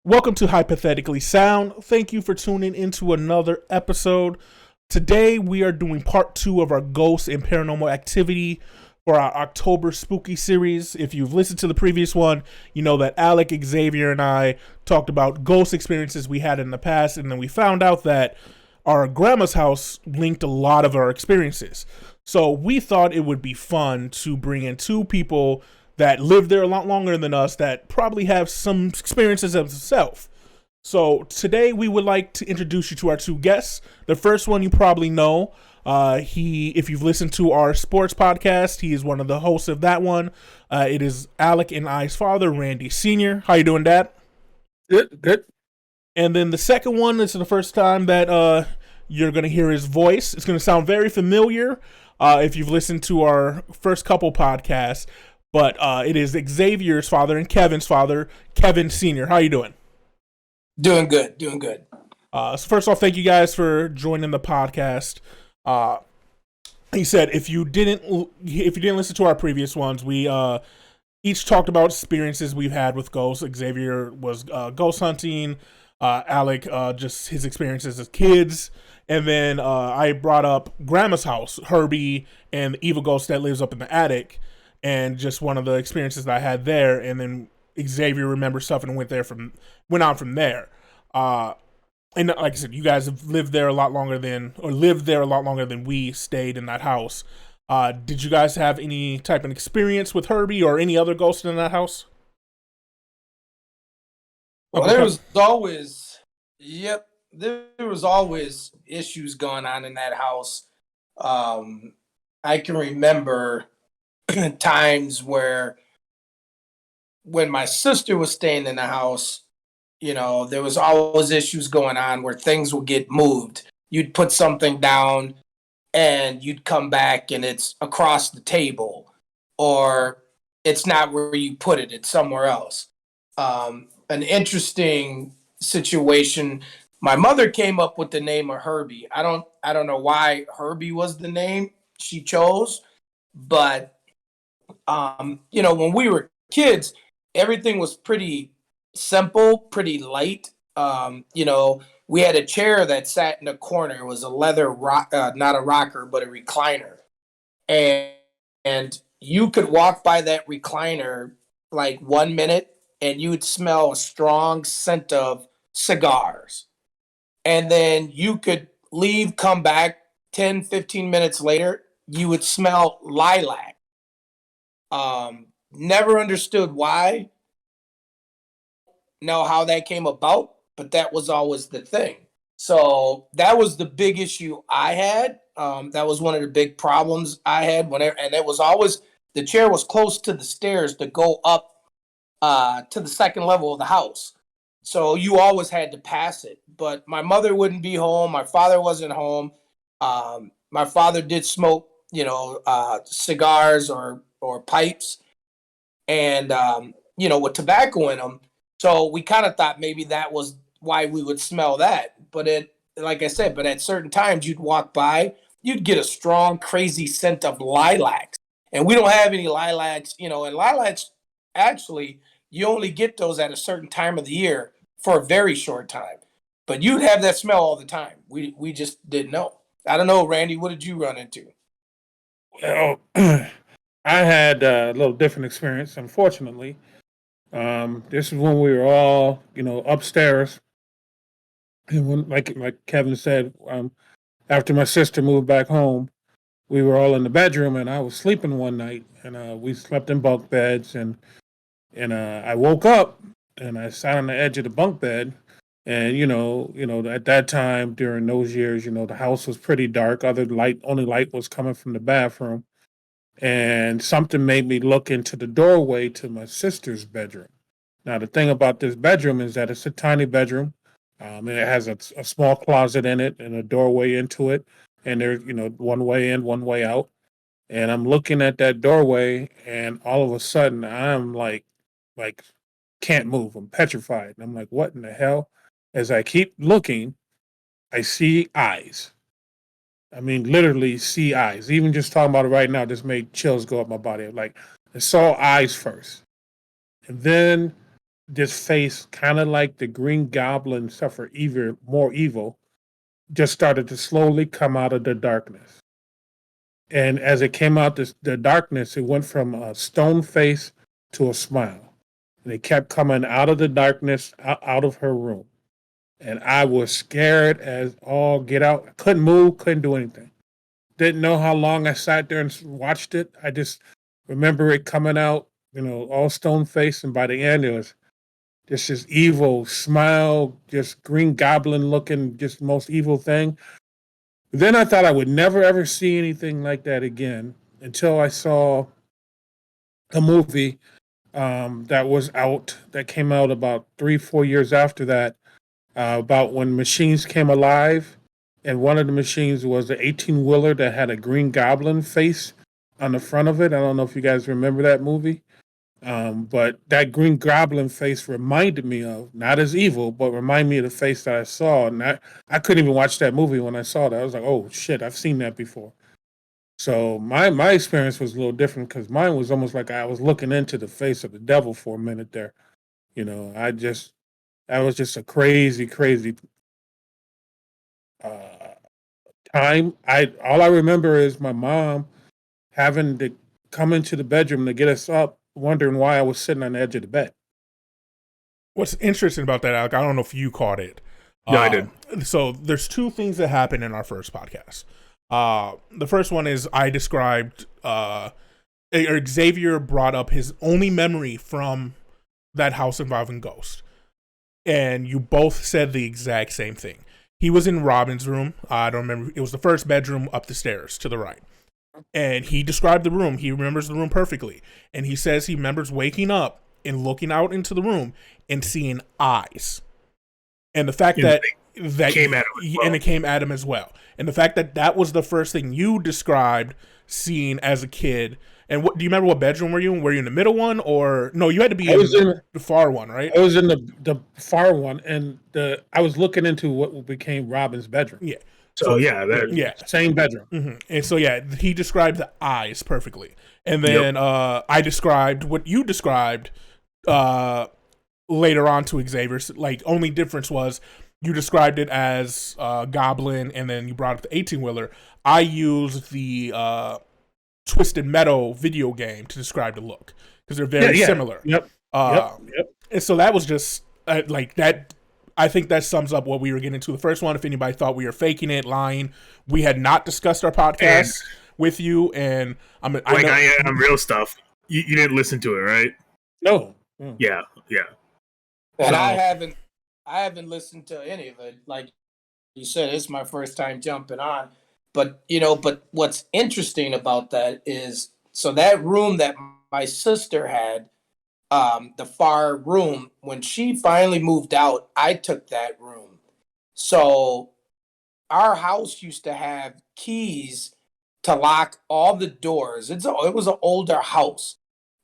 Welcome to Hypothetically Sound. Thank you for tuning into another episode. Today we are doing part two of our Ghosts and Paranormal Activity for our October Spooky series. If you've listened to the previous one, you know that Alek, Xavier, and I talked about ghost experiences we had in the past, and then we found out that our grandma's house linked a lot of our experiences. So we thought it would be fun to bring in two people that live there a lot longer than us that probably have some experiences themselves. So today we would like to introduce you to our two guests. The first one you probably know. If you've listened to our sports podcast, he is one of the hosts of that one. It is Alek and I's father, Randy Sr. How you doing, Dad? Good, good. And then the second one, this is the first time that you're going to hear his voice. It's going to sound very familiar if you've listened to our first couple podcasts. But it is Xavier's father and Kevin's father, Kevin Sr. How you doing? Doing good, doing good. So first off, thank you guys for joining the podcast. Uh, he said if you didn't listen to our previous ones, we each talked about experiences we've had with ghosts. Xavier was ghost hunting. Alek just his experiences as kids, and then I brought up Grandma's house, Herbie, and the evil ghost that lives up in the attic, and just one of the experiences that I had there. And then Xavier remembered stuff and went on from there. And like I said, you guys have lived there a lot longer than we stayed in that house. Did you guys have any type of experience with Herbie or any other ghost in that house? Well, Okay, there was always issues going on in that house. I can remember times where when my sister was staying in the house, there was always issues going on where things would get moved. You'd put something down and you'd come back and it's across the table, or it's not where you put it, it's somewhere else. An interesting situation. My mother came up with the name of Herbie. I don't know why Herbie was the name she chose, but when we were kids, everything was pretty simple, pretty light. We had a chair that sat in the corner. It was a leather rock, not a rocker, but a recliner. And, and you could walk by that recliner like 1 minute and you would smell a strong scent of cigars. And then you could leave, come back 10, 15 minutes later, you would smell lilac. Never understood why, know how that came about, but that was always the thing. So that was the big issue I had. That was one of the big problems I had whenever, and it was always the chair was close to the stairs to go up to the second level of the house. So you always had to pass it. But my mother wouldn't be home. My father wasn't home. My father did smoke, cigars or pipes, and with tobacco in them. So we kind of thought maybe that was why we would smell that. But like I said, but at certain times you'd walk by, you'd get a strong, crazy scent of lilacs. And we don't have any lilacs, and lilacs, actually, you only get those at a certain time of the year for a very short time. But you'd have that smell all the time. We just didn't know. I don't know, Randy, what did you run into? Well, I had a little different experience, unfortunately. This is when we were all, upstairs. And when, like Kevin said, after my sister moved back home, we were all in the bedroom, and I was sleeping one night, and we slept in bunk beds, and I woke up, and I sat on the edge of the bunk bed, and at that time during those years, the house was pretty dark. Only light was coming from the bathroom, and something made me look into the doorway to my sister's bedroom. Now, the thing about this bedroom is that it's a tiny bedroom. And it has a small closet in it and a doorway into it. And there's, one way in, one way out. And I'm looking at that doorway, and all of a sudden, I'm like, can't move. I'm petrified. And I'm like, what in the hell? As I keep looking, I see eyes. I mean, literally see eyes. Even just talking about it right now, just made chills go up my body. Like, I saw eyes first. And then this face, kind of like the Green Goblin suffer evil, more evil, just started to slowly come out of the darkness. And as it came out the darkness, it went from a stone face to a smile. And it kept coming out of the darkness, out of her room. And I was scared as all get out. I couldn't move, couldn't do anything. Didn't know how long I sat there and watched it. I just remember it coming out, all stone face. And by the end, it was just this evil smile, just Green Goblin looking, just most evil thing. Then I thought I would never ever see anything like that again until I saw a movie that was out, that came out about 3-4 years after that, about when machines came alive. And one of the machines was an 18-wheeler that had a Green Goblin face on the front of it. I don't know if you guys remember that movie. But that Green Goblin face reminded me of, not as evil, but reminded me of the face that I saw. And I couldn't even watch that movie when I saw that. I was like, oh, shit, I've seen that before. So my experience was a little different because mine was almost like I was looking into the face of the devil for a minute there. That was just a crazy, crazy time. All I remember is my mom having to come into the bedroom to get us up, wondering why I was sitting on the edge of the bed. What's interesting about that, Alek, I don't know if you caught it. Yeah, I did. So there's two things that happened in our first podcast. The first one is I described, or Xavier brought up his only memory from that house involving ghosts. And you both said the exact same thing. He was in Robin's room. I don't remember. It was the first bedroom up the stairs to the right. And he described the room. He remembers the room perfectly. And he says he remembers waking up and looking out into the room and seeing eyes. And the fact that came at him as well. And it came at him as well. And the fact that was the first thing you described seeing as a kid. And do you remember what bedroom were you in? Were you in the middle one, or no? You had to be in the far one, right? I was in the far one, and I was looking into what became Robin's bedroom. Yeah. So same bedroom. Mm-hmm. And so he described the eyes perfectly, and then I described what you described later on to Xavier. Like, only difference was you described it as Goblin, and then you brought up the 18-wheeler. I used the Twisted Metal video game to describe the look because they're very similar. Yep. And so that was just like that. I think that sums up what we were getting to. The first one, if anybody thought we were faking it, lying, we had not discussed our podcast with you. And I'm real stuff. You didn't listen to it, right? No. Yeah. And I haven't listened to any of it. Like you said, it's my first time jumping on. But what's interesting about that is, so that room that my sister had, the far room, when she finally moved out, I took that room. So our house used to have keys to lock all the doors. It was an older house.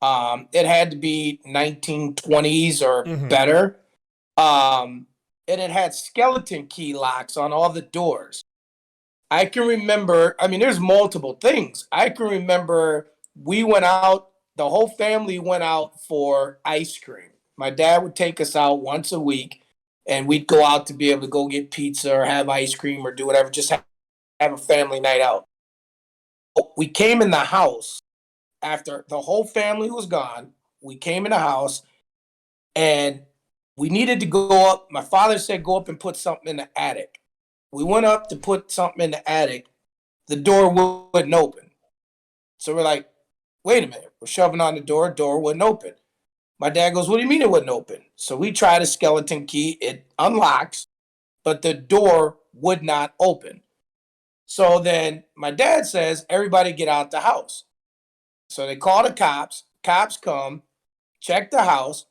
It had to be 1920s or better. And it had skeleton key locks on all the doors. I can remember, there's multiple things. I can remember we went out, the whole family went out for ice cream. My dad would take us out once a week, and we'd go out to be able to go get pizza or have ice cream or do whatever, just have a family night out. We came in the house after the whole family was gone. We came in the house, and we needed to go up. My father said, go up and put something in the attic. We went up to put something in the attic. The door wouldn't open. So we're like, wait a minute. We're shoving on the door wouldn't open. My dad goes, what do you mean it wouldn't open? So we tried a skeleton key. It unlocks, but the door would not open. So then my dad says, everybody get out the house. So they call the cops. Cops come, check the house.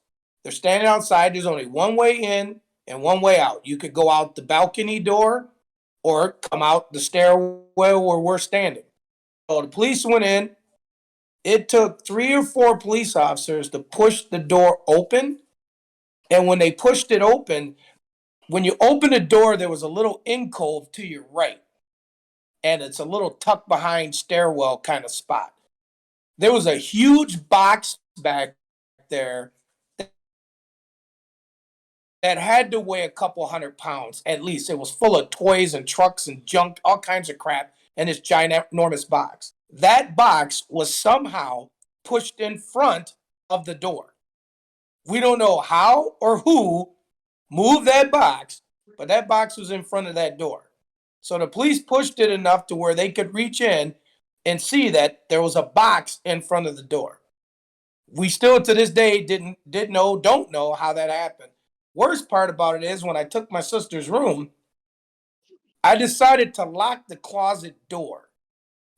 They're standing outside. There's only one way in and one way out. You could go out the balcony door or come out the stairwell where we're standing. So the police went in. It took 3 or 4 police officers to push the door open. And when they pushed it open, when you open the door, there was a little alcove to your right. And it's a little tucked behind stairwell kind of spot. There was a huge box back there that had to weigh a couple 100 pounds at least. It was full of toys and trucks and junk, all kinds of crap in this ginormous box. That box was somehow pushed in front of the door. We don't know how or who moved that box, but that box was in front of that door. So the police pushed it enough to where they could reach in and see that there was a box in front of the door. We still to this day don't know how that happened. Worst part about it is when I took my sister's room, I decided to lock the closet door.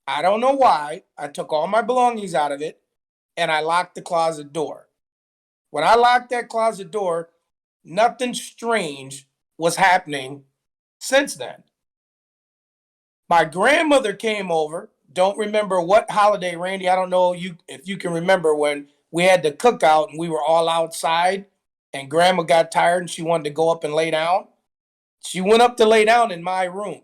I don't know why. I took all my belongings out of it and I locked the closet door. When I locked that closet door, nothing strange was happening since then. My grandmother came over. Don't remember what holiday, Randy. I don't know if you can remember when we had the cookout and we were all outside and grandma got tired and she wanted to go up and lay down. She went up to lay down in my room.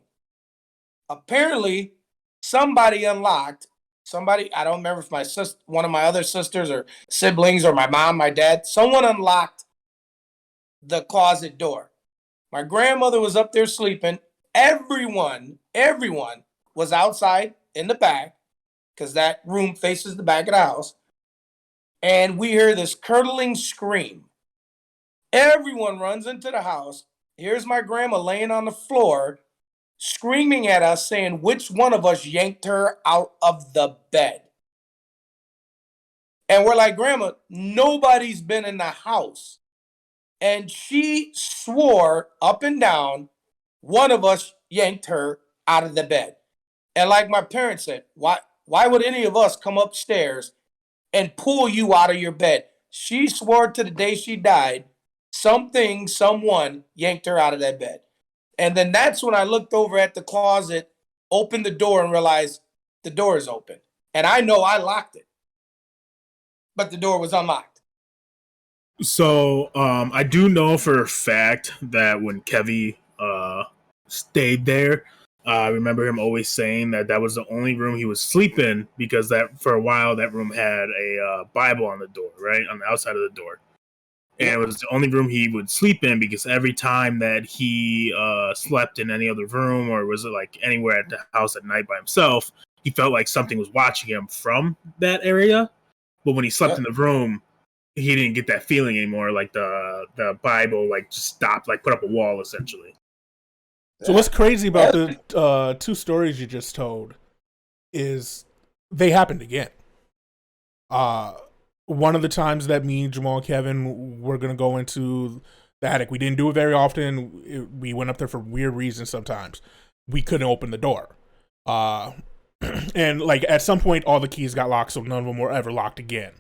Apparently, somebody unlocked. I don't remember if my sister, one of my other sisters or siblings or my mom, my dad, someone unlocked the closet door. My grandmother was up there sleeping. Everyone was outside in the back because that room faces the back of the house. And we hear this curdling scream. Everyone runs into the house. Here's my grandma laying on the floor, screaming at us, saying which one of us yanked her out of the bed. And we're like, Grandma, nobody's been in the house. And she swore up and down, one of us yanked her out of the bed. And like my parents said, why would any of us come upstairs and pull you out of your bed? She swore to the day she died, someone yanked her out of that bed. And then that's when I looked over at the closet, opened the door, and realized the door is open. And I know I locked it, but the door was unlocked. So I do know for a fact that when Kevy stayed there, I remember him always saying that was the only room he would sleep in because that for a while that room had a Bible on the door, right on the outside of the door. And it was the only room he would sleep in because every time that he slept in any other room or was like anywhere at the house at night by himself, he felt like something was watching him from that area. But when he slept in the room, he didn't get that feeling anymore. Like the Bible like just stopped, like put up a wall essentially. So what's crazy about the two stories you just told is they happened again. One of the times that me, Jamal, and Kevin were going to go into the attic, we didn't do it very often. We went up there for weird reasons sometimes. We couldn't open the door. And, like, at some point, all the keys got locked, so none of them were ever locked again.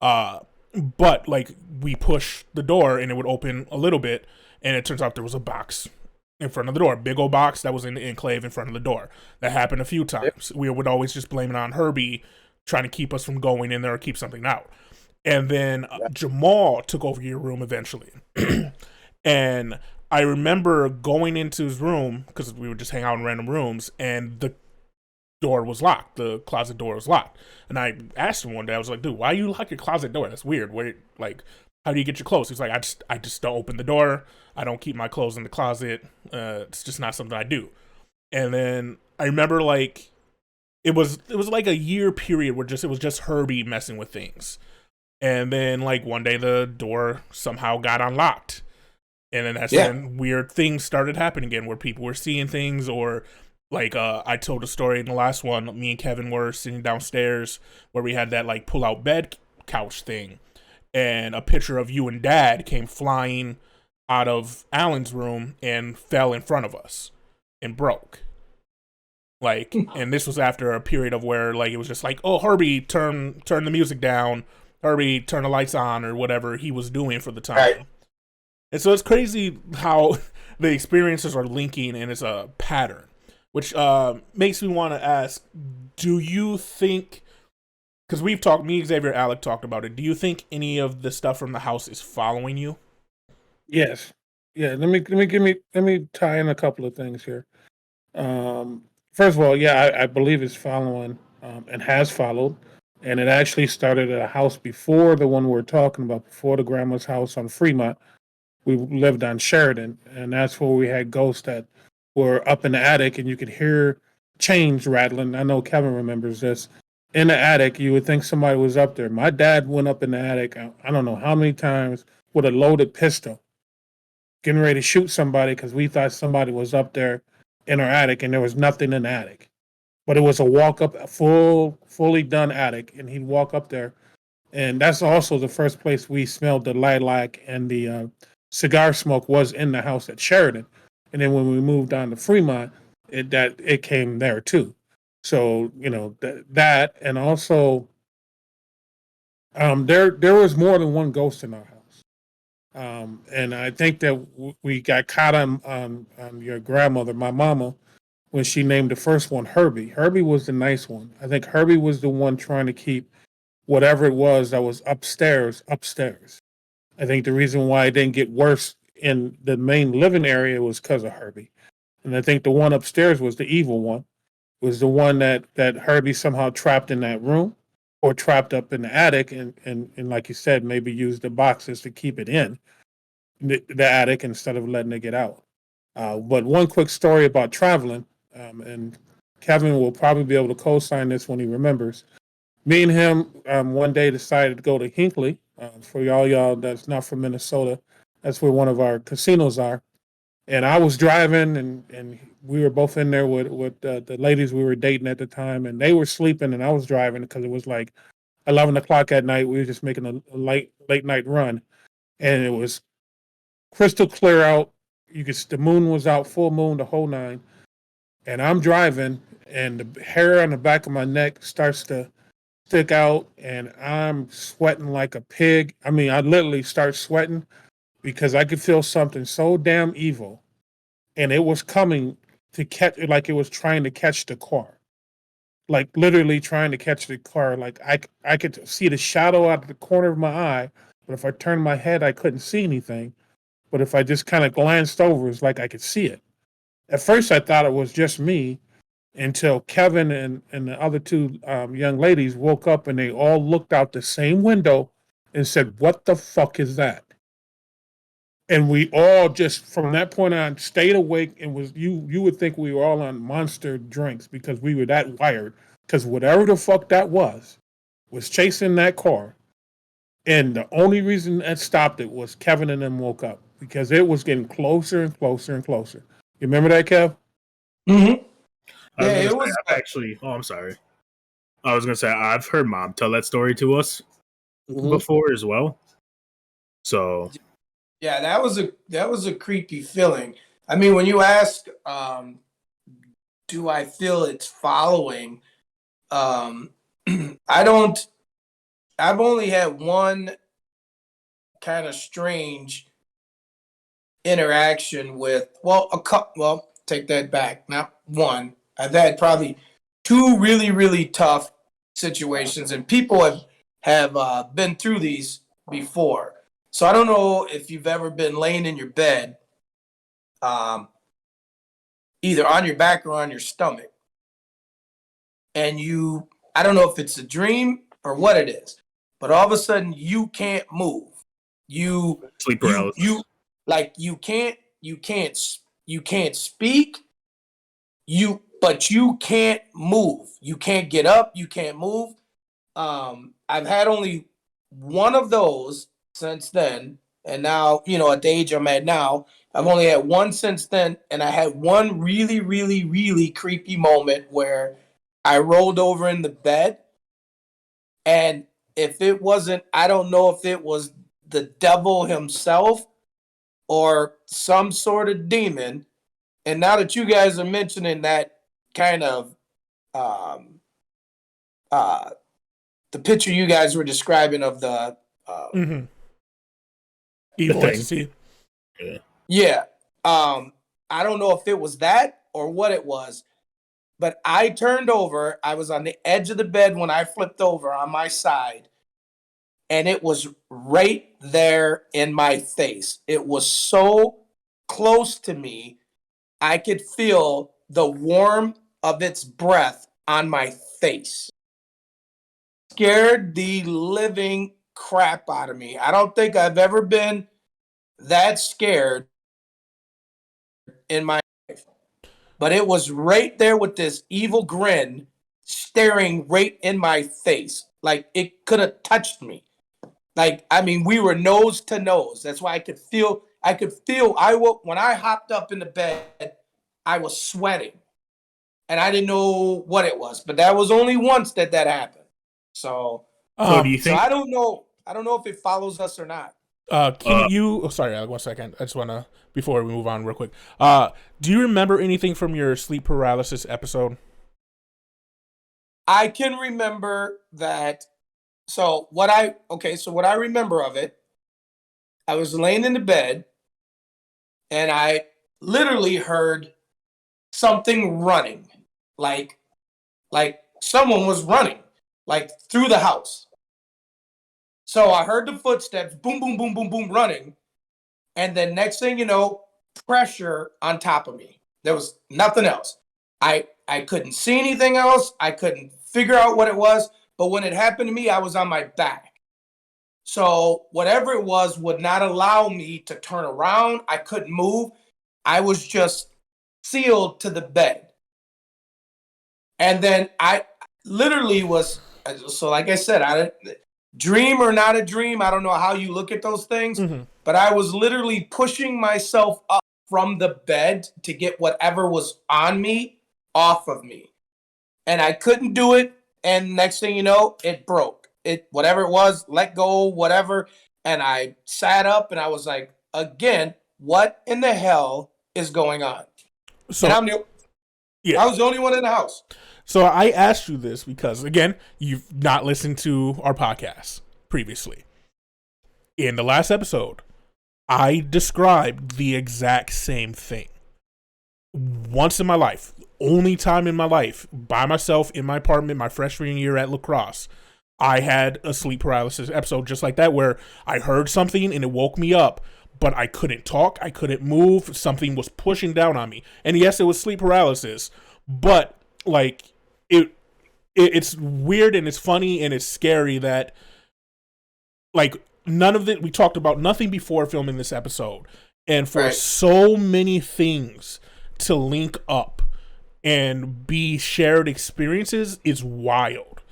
But, like, we pushed the door, and it would open a little bit, and it turns out there was a box in front of the door. A big old box that was in the enclave in front of the door. That happened a few times. We would always just blame it on Herbie trying to keep us from going in there or keep something out. And then Jamal took over your room eventually. And I remember going into his room, because we would just hang out in random rooms, and the door was locked. The closet door was locked. And I asked him one day, I was like, dude, why you lock your closet door? That's weird. Like, how do you get your clothes? He's like, I just don't open the door. I don't keep my clothes in the closet. It's just not something I do. And then I remember, like, it was like a year period where it was just Herbie messing with things. And then, like, one day the door somehow got unlocked. And then that's when weird things started happening again, where people were seeing things, or, like, I told a story in the last one, me and Kevin were sitting downstairs where we had that, like, pull-out bed couch thing. And a picture of you and Dad came flying out of Alan's room and fell in front of us and broke. Like, and this was after a period of where, like, it was just like, oh, Herbie, turn the music down. Herbie, turn the lights on, or whatever he was doing for the time. Right. And so it's crazy how the experiences are linking, and it's a pattern, which makes me want to ask, do you think, because we've talked, me, Xavier, Alek talked about it, do you think any of the stuff from the house is following you? Yes. Yeah, let me tie in a couple of things here. First of all, yeah, I believe it's following and has followed. And it actually started at a house before the one we're talking about, before the grandma's house on Fremont, we lived on Sheridan, and that's where we had ghosts that were up in the attic, and you could hear chains rattling. I know Kevin remembers this. In the attic, you would think somebody was up there. My dad went up in the attic, I don't know how many times, with a loaded pistol, getting ready to shoot somebody because we thought somebody was up there in our attic, and there was nothing in the attic. But it was a walk up, fully done attic, and he'd walk up there, and that's also the first place we smelled the lilac and the cigar smoke was in the house at Sheridan. And then when we moved on to Fremont, it came there too. So that and also there was more than one ghost in our house, and I think that we got caught on your grandmother, my mama, when she named the first one Herbie. Herbie was the nice one. I think Herbie was the one trying to keep whatever it was that was upstairs. I think the reason why it didn't get worse in the main living area was because of Herbie. And I think the one upstairs was the evil one, was the one that Herbie somehow trapped in that room or trapped up in the attic and like you said, maybe used the boxes to keep it in the attic instead of letting it get out. But one quick story about traveling, and Kevin will probably be able to co-sign this when he remembers. Me and him one day decided to go to Hinckley. For y'all that's not from Minnesota, that's where one of our casinos are. And I was driving, and we were both in there with the ladies we were dating at the time, and they were sleeping, and I was driving because it was like 11 o'clock at night. We were just making a late night run, and it was crystal clear out. The moon was out, full moon, the whole nine. And I'm driving, and the hair on the back of my neck starts to stick out, and I'm sweating like a pig. I mean, I literally start sweating because I could feel something so damn evil, and it was coming to catch, like it was trying to catch the car, like literally trying to catch the car. Like I could see the shadow out of the corner of my eye, but if I turned my head, I couldn't see anything. But if I just kind of glanced over, it's like I could see it. At first, I thought it was just me until Kevin and the other two young ladies woke up and they all looked out the same window and said, "What the fuck is that?" And we all just from that point on stayed awake and was you would think we were all on monster drinks because we were that wired. Because whatever the fuck that was chasing that car. And the only reason that stopped it was Kevin and them woke up because it was getting closer and closer and closer. You remember that, Kev? Mm-hmm. I was Yeah, gonna it say, was. I've actually. Oh, I'm sorry. I was gonna say I've heard Mom tell that story to us before as well. So Yeah, that was a creepy feeling. I mean, when you ask, do I feel it's following? I don't. I've only had one kind of strange interaction with. Well, a couple. Well, take that back. Not one. I've had probably two really really tough situations, and people have been through these before. So I don't know if you've ever been laying in your bed, um, either on your back or on your stomach, and I don't know if it's a dream or what it is, but all of a sudden you can't move. sleep paralysis. You like you can't speak. But you can't move. You can't get up. You can't move. I've had only one of those since then, and now at the age I'm at now, I've only had one since then, and I had one really, really, really creepy moment where I rolled over in the bed, and if it wasn't, I don't know if it was the devil himself or some sort of demon. And now that you guys are mentioning that kind of um, uh, the picture you guys were describing of the evil thing. entity. Yeah. I don't know if it was that or what it was, but I turned over. I was on the edge of the bed when I flipped over on my side, and it was right there in my face. It was so close to me. I could feel the warmth of its breath on my face. Scared the living crap out of me. I don't think I've ever been that scared in my life. But it was right there with this evil grin staring right in my face. Like it could have touched me. Like, I mean, we were nose to nose. That's why I could feel when I hopped up in the bed, I was sweating. And I didn't know what it was. But that was only once that happened. So do you think? I don't know. I don't know if it follows us or not. Can you? Oh, sorry, Alek, 1 second. I just wanna before we move on real quick. Do you remember anything from your sleep paralysis episode? I can remember that. So what I remember of it, I was laying in the bed, and I literally heard something running, like someone was running, like through the house. So I heard the footsteps, boom, boom, boom, boom, boom, running. And then next thing you know, pressure on top of me. There was nothing else. I couldn't see anything else. I couldn't figure out what it was. But when it happened to me, I was on my back. So whatever it was would not allow me to turn around. I couldn't move. I was just sealed to the bed. And then I literally was, so like I said, dream or not a dream, I don't know how you look at those things, but I was literally pushing myself up from the bed to get whatever was on me off of me. And I couldn't do it. And next thing you know, it broke. Whatever it was, let go, whatever. And I sat up and I was like, again, what in the hell is going on? So and I was the only one in the house. So I asked you this because, again, you've not listened to our podcast previously. In the last episode, I described the exact same thing. Once in my life, only time in my life, by myself in my apartment, my freshman year at La Crosse, I had a sleep paralysis episode just like that where I heard something and it woke me up, but I couldn't talk, I couldn't move, something was pushing down on me. And yes, it was sleep paralysis, but like it's weird and it's funny and it's scary that like none of it, we talked about nothing before filming this episode, and for so many things to link up and be shared experiences is wild.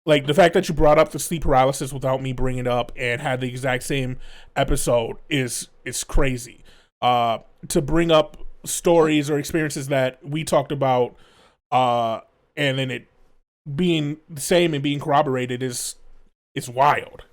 Like the fact that you brought up the sleep paralysis without me bringing it up and had the exact same episode is crazy. To bring up stories or experiences that we talked about and then it being the same and being corroborated is wild.